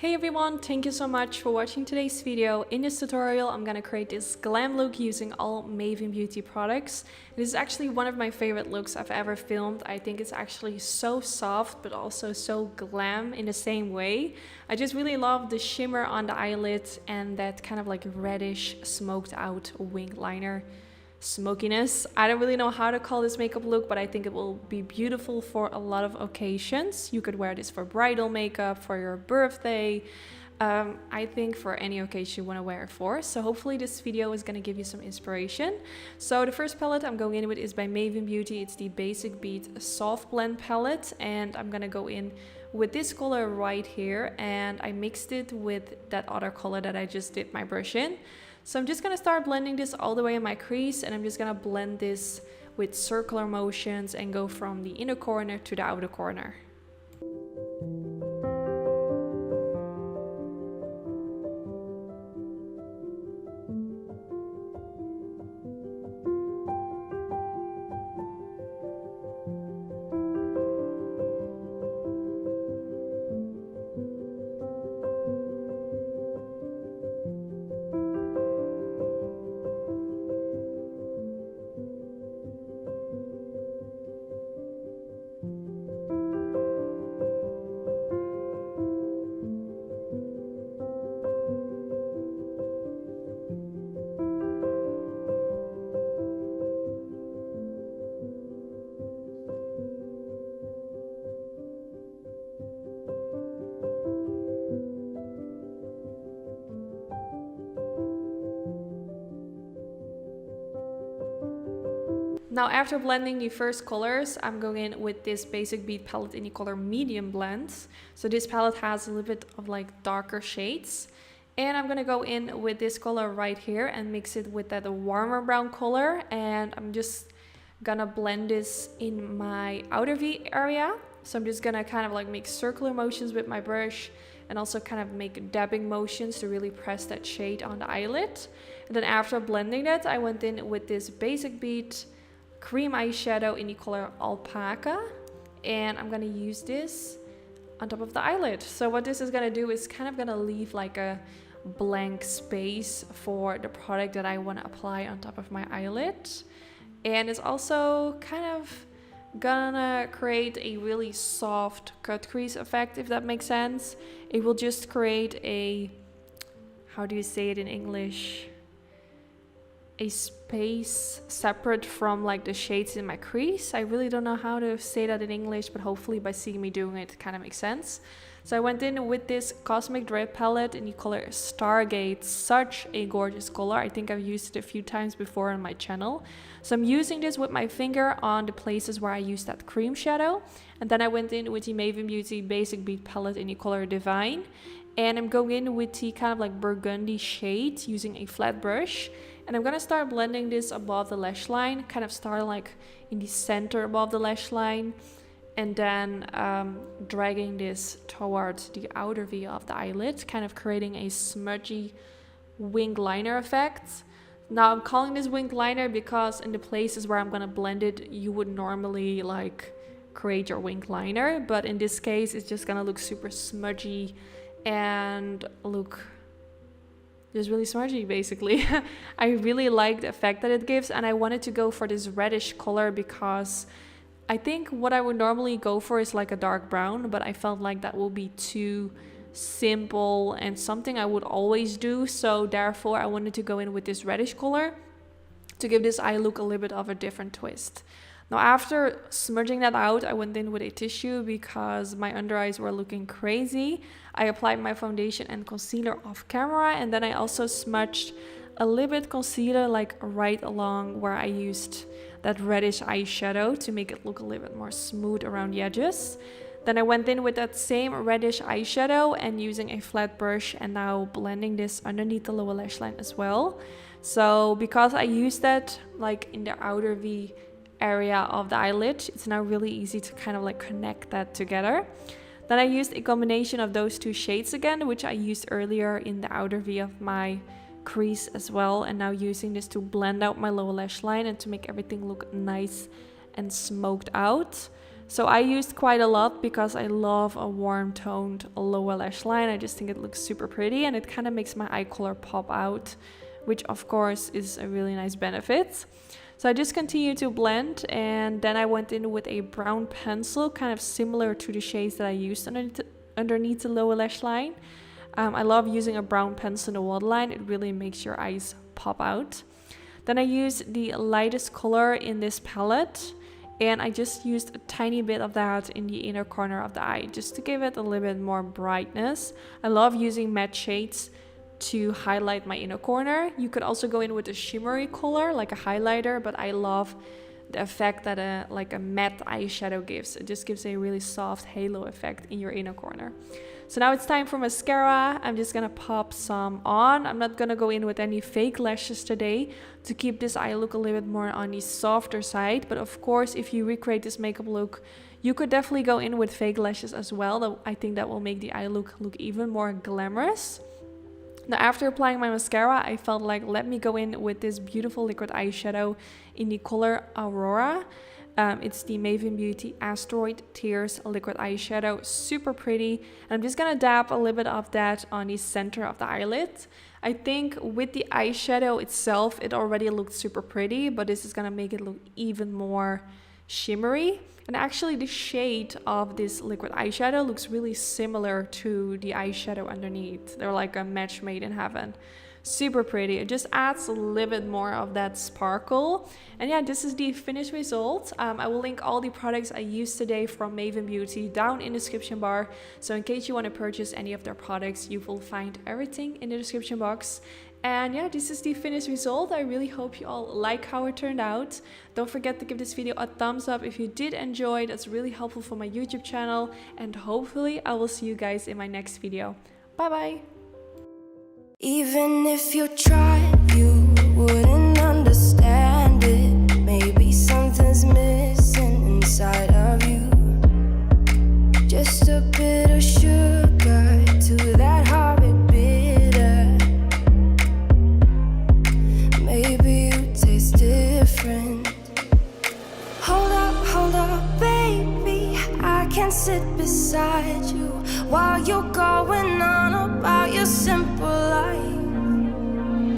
Hey everyone, thank you so much for watching today's video. In this tutorial, I'm gonna create this glam look using all Maven Beauty products. This is actually one of my favorite looks I've ever filmed. I think it's actually so soft, but also so glam in the same way. I just really love the shimmer on the eyelid and that kind of like reddish smoked out wing liner smokiness. I don't really know how to call this makeup look, but I think it will be beautiful for a lot of occasions. You could wear this for bridal makeup, for your birthday. I think for any occasion you want to wear it for. So hopefully this video is going to give you some inspiration. So the first palette I'm going in with is by Maven Beauty. It's the Basic Beat Soft Blend palette, and I'm going to go in with this color right here, and I mixed it with that other color that I just did my brush in. So I'm just going to start blending this all the way in my crease, and I'm just going to blend this with circular motions and go from the inner corner to the outer corner. Now after blending the first colors, I'm going in with this Basic Beat palette in the color Medium Blend. So this palette has a little bit of like darker shades. And I'm going to go in with this color right here and mix it with that warmer brown color. And I'm just going to blend this in my outer V area. So I'm just going to kind of like make circular motions with my brush and also kind of make dabbing motions to really press that shade on the eyelid. And then after blending that, I went in with this Basic Beat cream eyeshadow in the color Alpaca, and I'm gonna use this on top of the eyelid. So what this is gonna do is kind of gonna leave like a blank space for the product that I want to apply on top of my eyelid, and it's also kind of gonna create a really soft cut crease effect, if that makes sense. It will just create a, how do you say it in English, a space separate from like the shades in my crease. I really don't know how to say that in English, but hopefully by seeing me doing it, it kind of makes sense. So I went in with this Cosmic Drip palette in the color Stargate. Such a gorgeous color. I think I've used it a few times before on my channel. So I'm using this with my finger on the places where I used that cream shadow. And then I went in with the Maven Beauty Basic Beat palette in the color Divine. And I'm going in with the kind of like burgundy shade using a flat brush. And I'm gonna start blending this above the lash line, kind of start like in the center above the lash line, and then dragging this towards the outer V of the eyelid, kind of creating a smudgy wing liner effect. Now I'm calling this wing liner because in the places where I'm gonna blend it, you would normally like create your wing liner, but in this case, it's just gonna look super smudgy and look just really smudgy basically. I really like the effect that it gives, and I wanted to go for this reddish color because I think what I would normally go for is like a dark brown, but I felt like that will be too simple and something I would always do. So therefore I wanted to go in with this reddish color to give this eye look a little bit of a different twist. Now after smudging that out, I went in with a tissue because my under eyes were looking crazy. I applied my foundation and concealer off camera, and then I also smudged a little bit concealer like right along where I used that reddish eyeshadow to make it look a little bit more smooth around the edges. Then I went in with that same reddish eyeshadow and using a flat brush and now blending this underneath the lower lash line as well. So because I used that like in the outer V area of the eyelid, it's now really easy to kind of like connect that together. Then I used a combination of those two shades again, which I used earlier in the outer V of my crease as well, and now using this to blend out my lower lash line and to make everything look nice and smoked out. So I used quite a lot because I love a warm toned lower lash line. I just think it looks super pretty and it kind of makes my eye color pop out, which of course is a really nice benefit. So I just continued to blend, and then I went in with a brown pencil, kind of similar to the shades that I used underneath the lower lash line. I love using a brown pencil in the waterline. It really makes your eyes pop out. Then I used the lightest color in this palette, and I just used a tiny bit of that in the inner corner of the eye, just to give it a little bit more brightness. I love using matte shades to highlight my inner corner. You could also go in with a shimmery color, like a highlighter, but I love the effect that a matte eyeshadow gives. It just gives a really soft halo effect in your inner corner. So now it's time for mascara. I'm just gonna pop some on. I'm not gonna go in with any fake lashes today to keep this eye look a little bit more on the softer side. But of course, if you recreate this makeup look, you could definitely go in with fake lashes as well. I think that will make the eye look even more glamorous. Now, after applying my mascara, I felt like, let me go in with this beautiful liquid eyeshadow in the color Aurora. It's the Maven Beauty Asteroid Tears liquid eyeshadow, super pretty. And I'm just gonna dab a little bit of that on the center of the eyelid. I think with the eyeshadow itself, it already looked super pretty, but this is gonna make it look even more shimmery. And actually the shade of this liquid eyeshadow looks really similar to the eyeshadow underneath. They're like a match made in heaven. Super pretty. It just adds a little bit more of that sparkle. And yeah, this is the finished result. I will link all the products I used today from Maven Beauty down in the description bar. So in case you want to purchase any of their products, you will find everything in the description box. And yeah, this is the finished result. I really hope you all like how it turned out. Don't forget to give this video a thumbs up if you did enjoy. That's really helpful for my YouTube channel. And hopefully I will see you guys in my next video. Bye bye! Even if you tried, you wouldn't understand it. Maybe something's missing inside of you. Just a bit of sugar to that horrid bitter. Maybe you taste different. Hold up, baby. I can sit beside you while you're going on about your simple